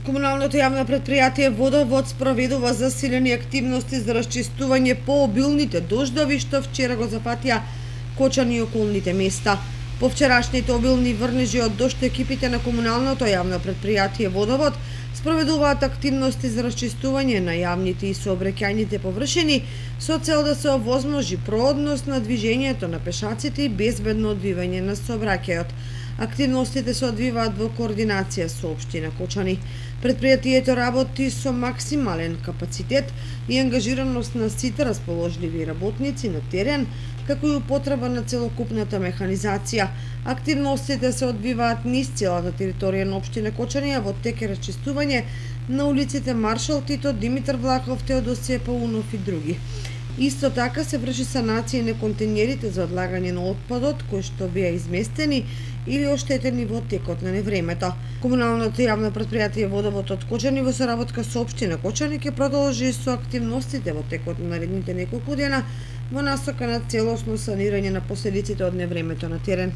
Комуналното јавно претпријатие Водовод спроведува засилени активности за расчистување по обилните дождови што вчера го запатија Кочани и околните места. По вчерашните обилни врнежи од дожд, екипите на комуналното јавно претпријатие Водовод спроведуваат активности за расчистување на јавните и сообраќајните површини со цел да се овозможи проодност на движењето на пешаците и безбедно одвивање на сообраќајот. Активностите се одвиваат во координација со општина Кочани. Предпријатието работи со максимален капацитет и ангажираност на сите расположливи работници на терен, како и употреба на целокупната механизација. Активностите се одвиваат низ целата територија на општина Кочани, а во тек е расчистување на улиците Маршал Тито, Димитар Влахов, Теодосије Паунов и други. Исто така се врши санација на контејнерите за одлагање на отпадот кои што беа изместени или оштетени во текот на невремето. Комуналното јавно претпријатие Водовод од Кочани во соработка со општина Кочани ќе продолжи со активностите во текот на наредните неколку дена во насока на целосно санирање на последиците од невремето на терен.